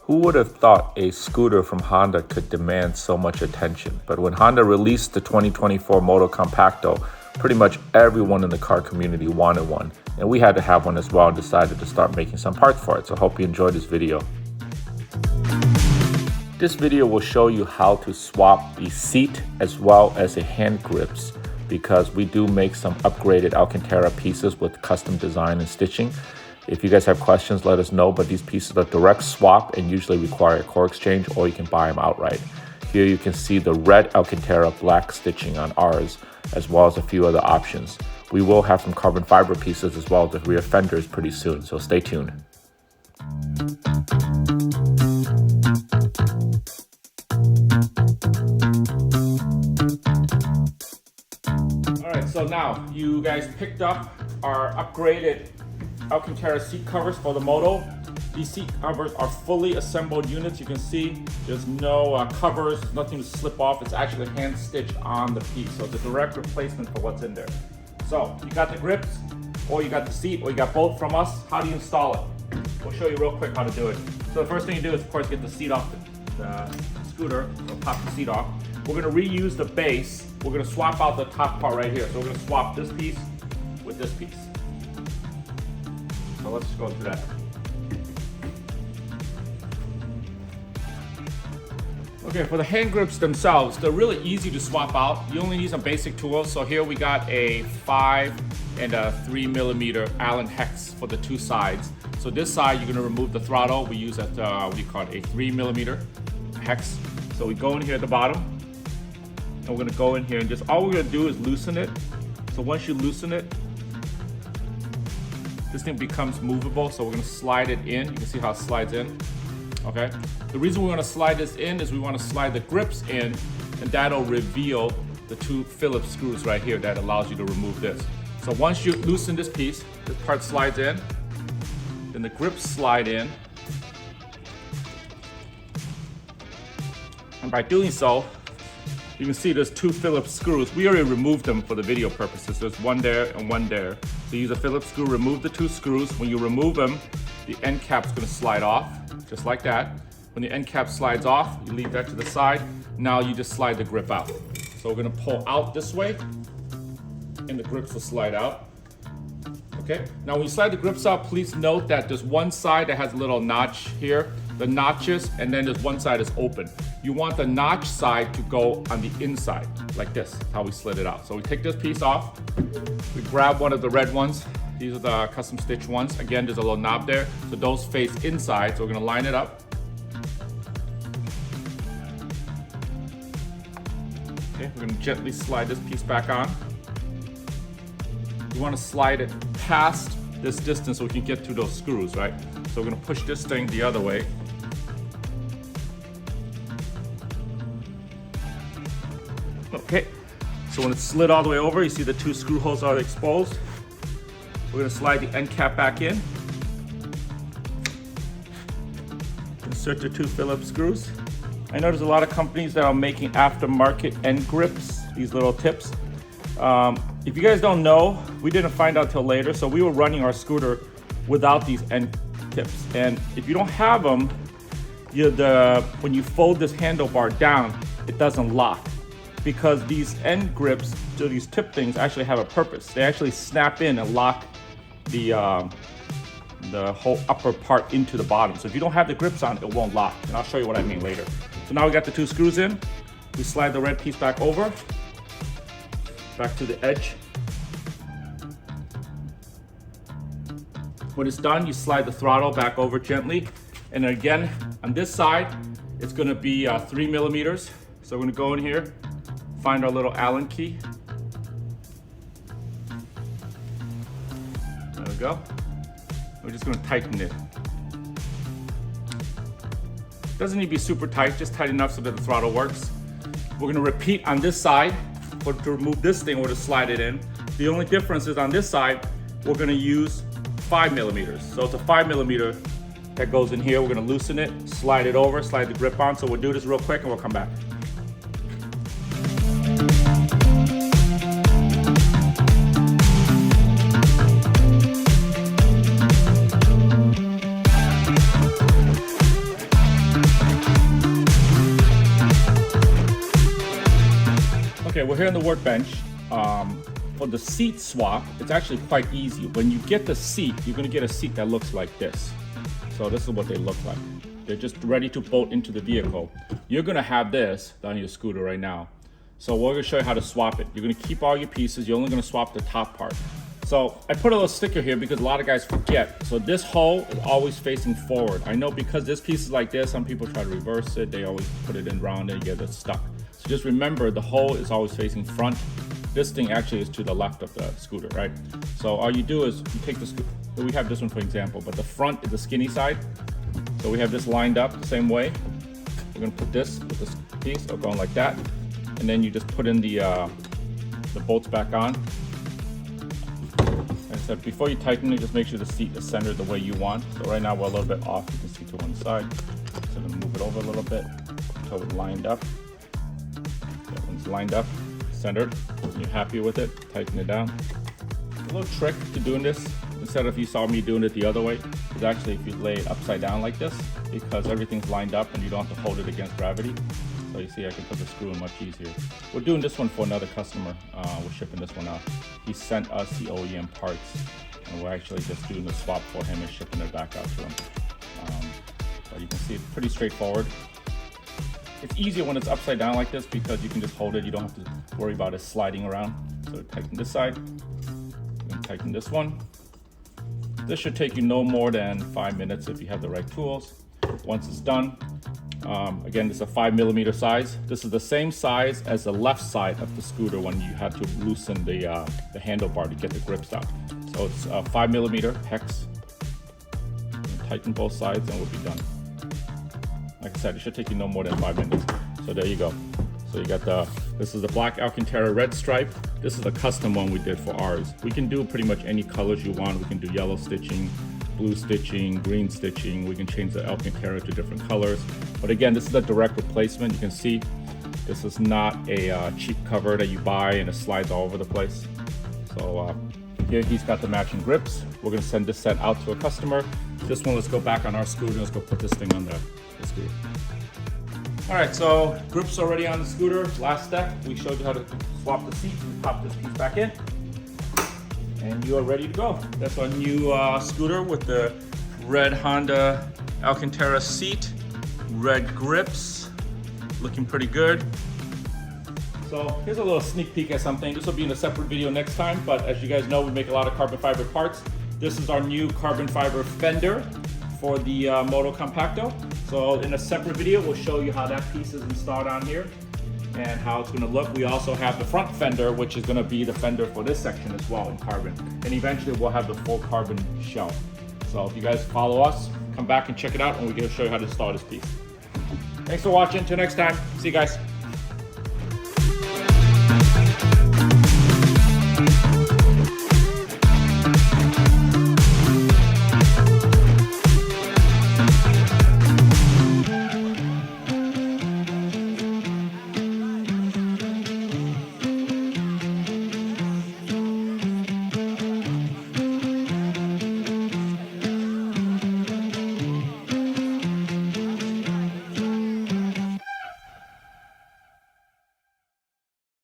Who would have thought a scooter from Honda could demand so much attention? But when Honda released the 2024 Motocompacto, pretty much everyone in the car community wanted one. And we had to have one as well and decided to start making some parts for it. So I hope you enjoyed this video. This video will show you how to swap the seat as well as the hand grips, because we do make some upgraded Alcantara pieces with custom design and stitching. If you guys have questions, let us know, but these pieces are direct swap and usually require a core exchange, or you can buy them outright. Here you can see the red Alcantara black stitching on ours, as well as a few other options. We will have some carbon fiber pieces as well as the rear fenders pretty soon, so stay tuned. All right, so now you guys picked up our upgraded Alcantara seat covers for the Moto. These seat covers are fully assembled units. You can see there's no covers, nothing to slip off. It's actually hand stitched on the piece. So it's a direct replacement for what's in there. So you got the grips, or you got the seat, or you got both from us. How do you install it? We'll show you real quick how to do it. So the first thing you do is, of course, get the seat off the scooter. We'll pop the seat off. We're gonna reuse the base. We're gonna swap out the top part right here. So we're gonna swap this piece with this piece. So let's just go through that. Okay, for the hand grips themselves, they're really easy to swap out. You only need some basic tools. So here we got a 5 and a 3mm Allen hex for the two sides. So this side, you're gonna remove the throttle. We use what do you call it, a 3mm hex. So we go in here at the bottom, and we're gonna go in here and just, all we're gonna do is loosen it. So once you loosen it, this thing becomes movable, so we're gonna slide it in. You can see how it slides in, okay? The reason we wanna slide this in is we wanna slide the grips in, and that'll reveal the two Phillips screws right here that allows you to remove this. So once you loosen this piece, this part slides in, then the grips slide in. And by doing so, you can see there's two Phillips screws. We already removed them for the video purposes. There's one there and one there. So use a Phillips screw, remove the two screws. When you remove them, the end cap's gonna slide off, just like that. When the end cap slides off, you leave that to the side. Now you just slide the grip out. So we're gonna pull out this way, and the grips will slide out. Okay, now when you slide the grips out, please note that there's one side that has a little notch here, the notches, and then there's one side that's open. You want the notch side to go on the inside, like this, how we slid it out. So we take this piece off, we grab one of the red ones. These are the custom stitch ones. Again, there's a little knob there, so those face inside, so we're gonna line it up. Okay, we're gonna gently slide this piece back on. You wanna slide it past this distance so we can get to those screws, right? So we're gonna push this thing the other way. Okay, so when it's slid all the way over, you see the two screw holes are exposed. We're gonna slide the end cap back in. Insert the two Phillips screws. I know there's a lot of companies that are making aftermarket end grips, these little tips. If you guys don't know, we didn't find out till later, so we were running our scooter without these end tips. And if you don't have them, when you fold this handlebar down, it doesn't lock. Because these end grips, so these tip things, actually have a purpose. They actually snap in and lock the whole upper part into the bottom. So if you don't have the grips on, it won't lock. And I'll show you what I mean later. So now we got the two screws in. We slide the red piece back over, back to the edge. When it's done, you slide the throttle back over gently. And again, on this side, it's gonna be 3mm. So we're gonna go in here, find our little Allen key. There we go. We're just gonna tighten it. Doesn't need to be super tight, just tight enough so that the throttle works. We're gonna repeat on this side to remove this thing or to slide it in. The only difference is on this side, we're gonna use 5mm. So it's a 5mm that goes in here. We're gonna loosen it, slide it over, slide the grip on. So we'll do this real quick and we'll come back. Okay, we're here on the workbench. For the seat swap, it's actually quite easy. When you get the seat, you're gonna get a seat that looks like this. So this is what they look like. They're just ready to bolt into the vehicle. You're gonna have this on your scooter right now. So we're gonna show you how to swap it. You're gonna keep all your pieces. You're only gonna swap the top part. So I put a little sticker here because a lot of guys forget. So this hole is always facing forward. I know because this piece is like this, some people try to reverse it. They always put it in round and get it stuck. So just remember the hole is always facing front. This thing actually is to the left of the scooter, right? So all you do is you take the scooter. We have this one for example, but the front is the skinny side. So we have this lined up the same way. We're gonna put this with this piece, or going like that. And then you just put in the bolts back on. Like I said, before you tighten it, just make sure the seat is centered the way you want. So right now we're a little bit off. You can see to one side. So then move it over a little bit until it's lined up. That one's lined up, centered. When you're happy with it, tighten it down. A little trick to doing this, instead of you saw me doing it the other way, is actually if you lay it upside down like this, because everything's lined up and you don't have to hold it against gravity. So you see I can put the screw in much easier. We're doing this one for another customer. We're shipping this one out. He sent us the OEM parts and we're actually just doing the swap for him and shipping it back out to him. But you can see it's pretty straightforward. It's easier when it's upside down like this because you can just hold it. You don't have to worry about it sliding around. So tighten this side and tighten this one. This should take you no more than 5 minutes if you have the right tools. Once it's done, again, this is a 5mm size. This is the same size as the left side of the scooter when you had to loosen the handlebar to get the grips out. So it's a 5mm hex. Tighten both sides and we'll be done. Like I said, it should take you no more than 5 minutes. So there you go. So you got this is the black Alcantara red stripe. This is a custom one we did for ours. We can do pretty much any colors you want. We can do yellow stitching, blue stitching, green stitching. We can change the Alcantara to different colors. But again, this is a direct replacement. You can see this is not a cheap cover that you buy and it slides all over the place. So here he's got the matching grips. We're gonna send this set out to a customer. This one, let's go back on our scooter. Let's go put this thing on the scooter. All right, so grips already on the scooter. Last step, we showed you how to swap the seat. We pop this piece back in. And you are ready to go. That's our new scooter with the red Honda Alcantara seat, red grips, looking pretty good. So here's a little sneak peek at something. This will be in a separate video next time, but as you guys know, we make a lot of carbon fiber parts. This is our new carbon fiber fender for the Motocompacto. So in a separate video, we'll show you how that piece is installed on here and how it's going to look. We also have the front fender, which is going to be the fender for this section as well in carbon. And eventually we'll have the full carbon shell. So if you guys follow us, come back and check it out and we're going to show you how to install this piece. Thanks for watching. Till next time. See you guys.